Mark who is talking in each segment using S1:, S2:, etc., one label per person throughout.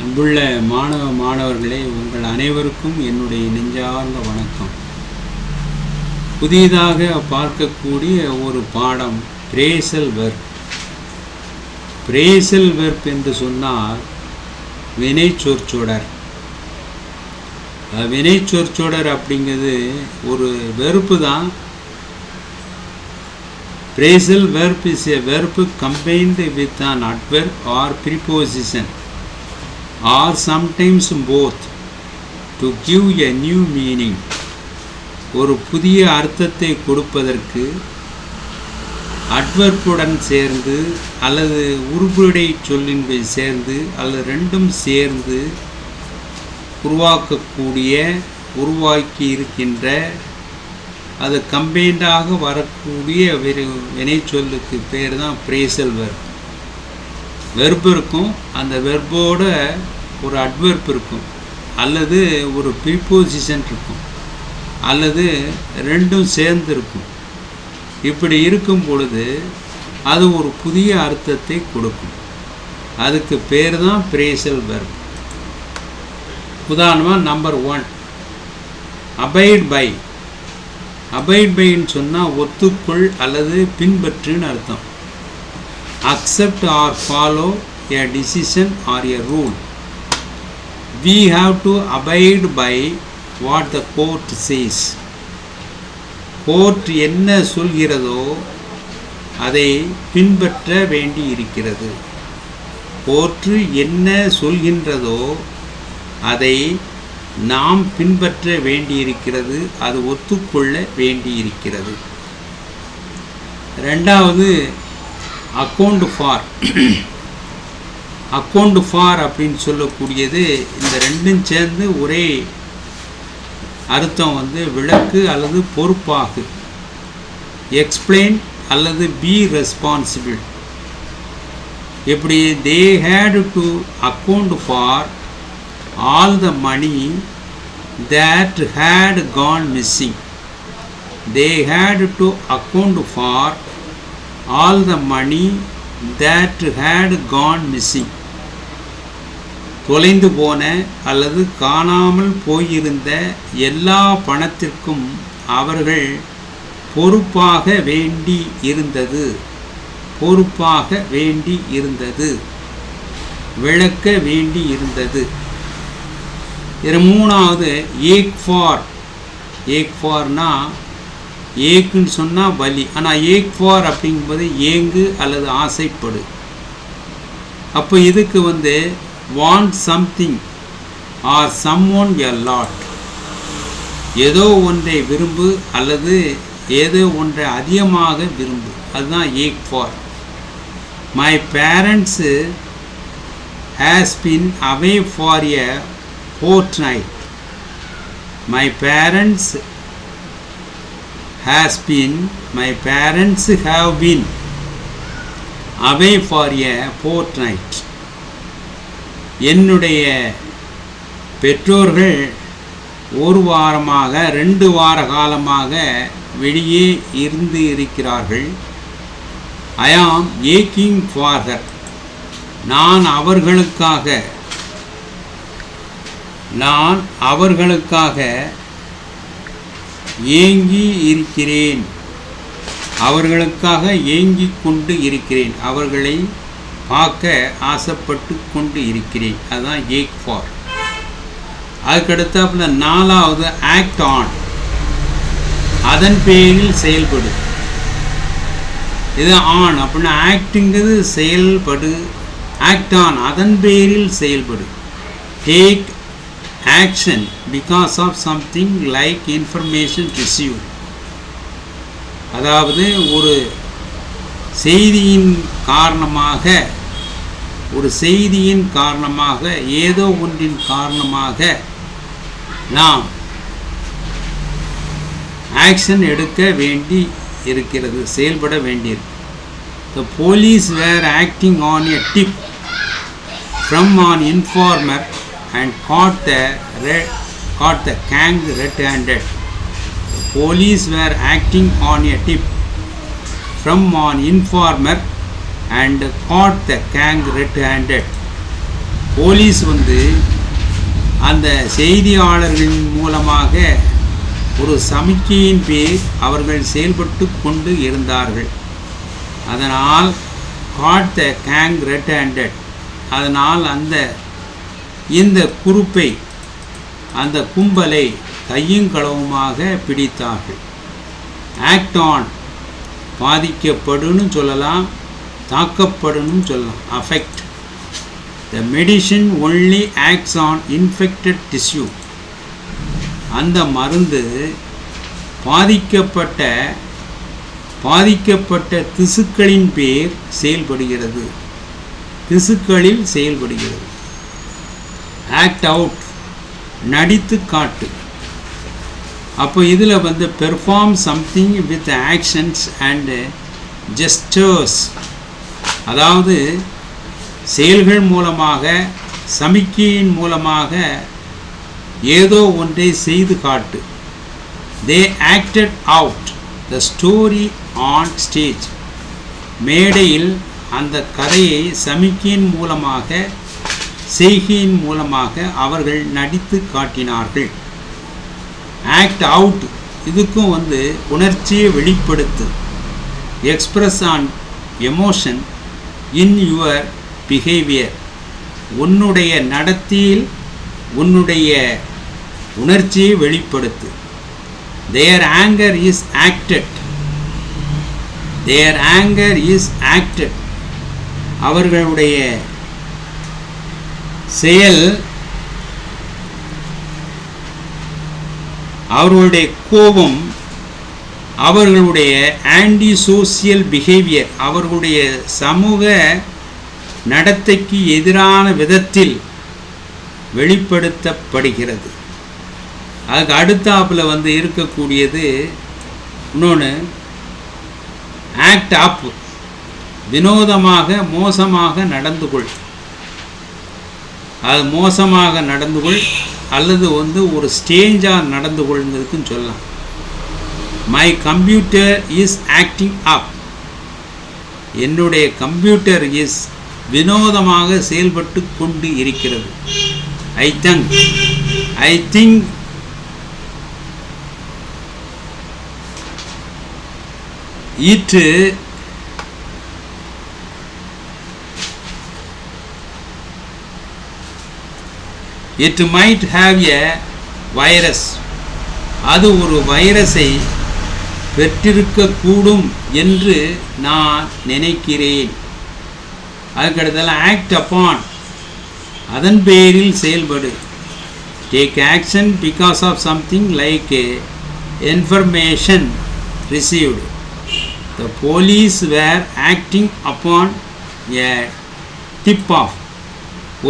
S1: அன்புள்ள மாணவர்களே, உங்கள் அனைவருக்கும் என்னுடைய நெஞ்சார்ந்த வணக்கம். புதிதாக பார்க்கக்கூடிய ஒரு பாடம் பிரேசல் வெர்ப். பிரேசல் வெர்ப் என்று சொன்னால் வினை சொற்சொடர். வினை சொற்சொடர் அப்படிங்கிறது ஒரு வெறுப்பு தான். Phrasal verb is a verb combined with an adverb or preposition or sometimes both to give a new meaning. ஒரு புதிய அர்த்தத்தை கொடுப்பதற்கு அட்வர்புடன் சேர்ந்து அல்லது உருபுடை சொல்லின் சேர்ந்து அல்லது ரெண்டும் சேர்ந்து உருவாக்கி இருக்கின்ற அது கம்பைண்டாக வரக்கூடிய வினை சொல்லுக்கு பேர் தான் பிரேசல் வெர்ப். வெர்ப் இருக்கும், அந்த வெர்போட ஒரு அட்வெர்ப் இருக்கும் அல்லது ஒரு ப்ரீபோசிஷன் இருக்கும் அல்லது ரெண்டும் சேர்ந்து இருக்கும். இப்படி இருக்கும் பொழுது அது ஒரு புதிய அர்த்தத்தை கொடுக்கும். அதுக்கு பேர் தான் பிரேசல் வெர்ப். உதாரணமாக நம்பர் 1, அபைட் பை. அபைட் பைன்னு சொன்னால் ஒத்துக்கொள் அல்லது பின்பற்றுன்னு அர்த்தம். Accept or follow a decision or a rule. We have to abide by what the court says. Court என்ன சொல்கிறதோ அதை பின்பற்ற வேண்டி இருக்கிறது. கோர்ட் என்ன சொல்கின்றதோ அதை நாம் பின்பற்ற வேண்டியிருக்கிறது, அது ஒத்துக்கொள்ள வேண்டியிருக்கிறது. ரெண்டாவது அக்கௌண்ட் ஃபார். அக்கௌண்ட் ஃபார் அப்படின்னு சொல்லக்கூடியது இந்த ரெண்டும் சேர்ந்து ஒரே அர்த்தம் விளக்கு அல்லது பொறுப்பாகு. எக்ஸ்பிளைன் அல்லது பி ரெஸ்பான்சிபிள். எப்படி they had to account for all the money that had gone missing. They had to account for all the money that had gone missing. தொலைந்து போன அல்லது காணாமல் போயிருந்த எல்லா பணத்திற்கும் அவர்கள் பொறுப்பாக வேண்டி இருந்தது, விளக்க வேண்டி இருந்தது. மூணாவது ஏக் ஃபார். ஏக் ஃபார்னா ஏக்குன்னு சொன்னால் வலி, ஆனால் ஏக் ஃபார் அப்படிங்கும்போது ஏங்கு அல்லது ஆசைப்படு. அப்போ இதுக்கு want something or someone a lot. ஏதோ ஒன்றை விரும்பு அல்லது ஏதோ ஒன்றை அதிகமாக விரும்பு, அதுதான் ache for. My parents has been away for a fortnight. My parents have been away for a fortnight. என்னுடைய பெற்றோர்கள் ஒரு வாரமாக 2 வார காலமாக வெளியே இருந்து இருக்கிறார்கள். I am aching for her. நான் அவர்களுக்காக ஏங்கி இருக்கிறேன். அவர்களுக்காக ஏங்கிக் கொண்டு இருக்கிறேன். அவர்களை பார்க்க ஆசைப்பட்டு கொண்டு இருக்கிறேன். அதுதான் ஏக் ஃபார். அதுக்கடுத்தாப்புல 4வது ஆக்ட் ஆன். அதன் பேரில் செயல்படு. இது ஆன் அப்படின்னா ஆக்டுங்கிறது செயல்படு. ஆக்ட் ஆன் அதன் பேரில் செயல்படு. Take action because of something like information received. அதாவது ஒரு செய்தியின் காரணமாக ஏதோ ஒன்றின் காரணமாக நாம் ஆக்ஷன் எடுக்க வேண்டி இருக்கிறது, செயல்பட வேண்டியிருக்கு. The police were acting on a tip from an informer and caught the gang red-handed. The police were acting on a tip from an informer and caught the gang red-handed. Police வந்து அந்த செய்தியாளர்களின் மூலமாக ஒரு சமிக்கையின் பேர் அவர்கள் செயல்பட்டு கொண்டு இருந்தார்கள். அதனால் காட் த கேங் ரெட் ஹேண்டட், அதனால் இந்த குரூப்பை அந்த கும்பலை கையும் களவுமாக பிடித்தார்கள். ஆக்ட் ஆன் பாதிக்கப்படுன்னு சொல்லலாம், தாக்கப்படுன்னு சொல்லலாம். Affect the medicine only acts on infected tissue. அந்த மருந்து பாதிக்கப்பட்ட திசுக்களின் பேர் செயல்படுகிறது, திசுக்களில் செயல்படுகிறது. ஆக்ட் அவுட் நடித்து காட்டு. அப்போ இதில் வந்து perform something with actions and gestures, அதாவது செயல்கள் மூலமாக சமிக்கையின் மூலமாக ஏதோ ஒன்றை செய்து காட்டு. They acted out the story on stage, மேடையில் அந்த கதையை சமிக்கையின் மூலமாக செய்கையின் மூலமாக அவர்கள் நடித்து காட்டினார்கள். ஆக்ட் அவுட் இதுக்கும் வந்து உணர்ச்சியை வெளிப்படுத்து. Express an emotion in your behaviour, உன்னுடைய நடத்தையில் உன்னுடைய உணர்ச்சியை வெளிப்படுத்து. Their anger is acted, their anger is acted, அவர்களுடைய செயல், அவர்களுடைய கோபம், அவர்களுடைய ஆன்டி சோசியல் பிஹேவியர், அவர்களுடைய சமூக நடத்தைக்கு எதிரான விதத்தில் வெளிப்படுத்தப்படுகிறது. அதுக்கு அடுத்தாப்பில் வந்து இருக்கக்கூடியது இன்னொன்று ஆக்ட் அப், வினோதமாக மோசமாக நடந்து கொள். அது மோசமாக நடந்து கொள் அல்லது வந்து ஒரு ஸ்டேஞ்சாக நடந்து கொள்ங்கிறதுக்குன்னு சொல்லலாம். மை கம்ப்யூட்டர் இஸ் ஆக்டிங் அப், என்னுடைய கம்ப்யூட்டர் இஸ் வினோதமாக செயல்பட்டு கொண்டு இருக்கிறது. I think it might have a virus, அது ஒரு வைரஸை பெற்றிருக்கக்கூடும் என்று நான் நினைக்கிறேன். அதுக்கடுத்தால ஆக்ட் அப்பான், அதன் பேரில் செயல்படு. Take action because of something like information received. The police were acting upon a tip off,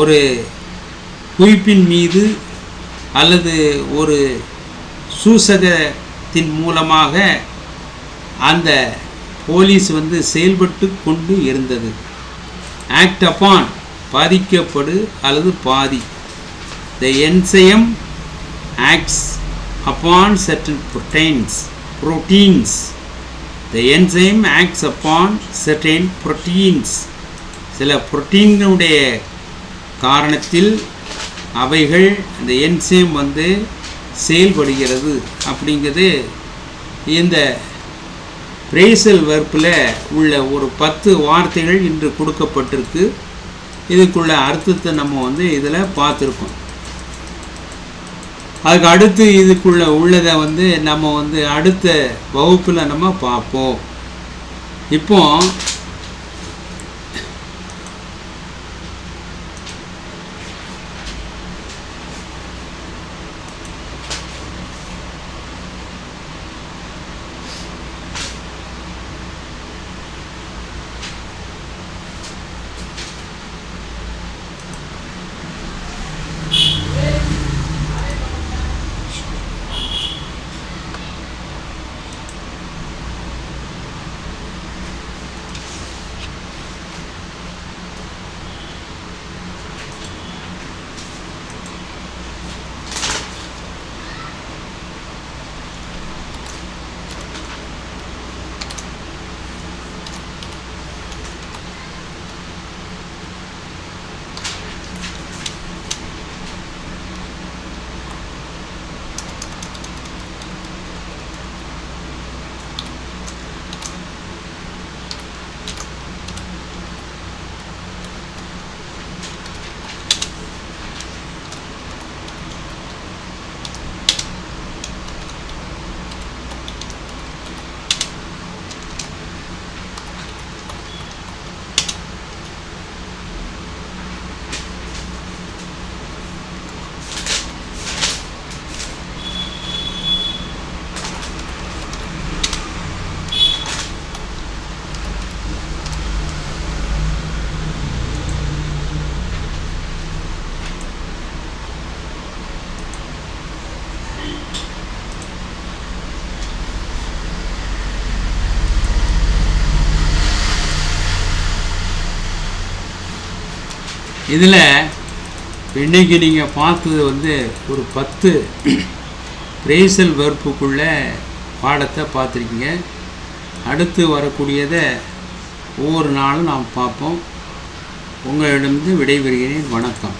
S1: ஒரு குறிப்பின் மீது அல்லது ஒரு சூசகத்தின் மூலமாக அந்த போலீஸ் வந்து செயல்பட்டு கொண்டு இருந்தது. ஆக்ட் அப்பான் பாதிக்கப்படு அல்லது பாதி. த enzyme acts upon certain proteins. த enzyme acts upon certain proteins, சில புரோட்டீன்களுடைய காரணத்தில் அவைகள் இந்த என்சைம் வந்து செயல்படுகிறது அப்படிங்கிறது இந்த பிரேசல் வெர்பில் உள்ள ஒரு 10 வார்த்தைகள் இன்று கொடுக்கப்பட்டிருக்கு. இதுக்குள்ள அர்த்தத்தை நம்ம வந்து இதில் பார்த்துருக்கோம். அதுக்கு அடுத்து இதுக்குள்ள உள்ளதை வந்து நம்ம வந்து அடுத்த வகுப்பில் நம்ம பார்ப்போம். இப்போ இதில் இன்றைக்கி நீங்கள் பார்த்தது வந்து ஒரு 10 பிரேசல் வெர்புக்குள்ளே பாடத்தை பார்த்துருக்கீங்க. அடுத்து வரக்கூடியதை ஒவ்வொரு நாளும் நாம் பார்ப்போம். உங்களிடமிருந்து விடைபெறுகிறேன். வணக்கம்.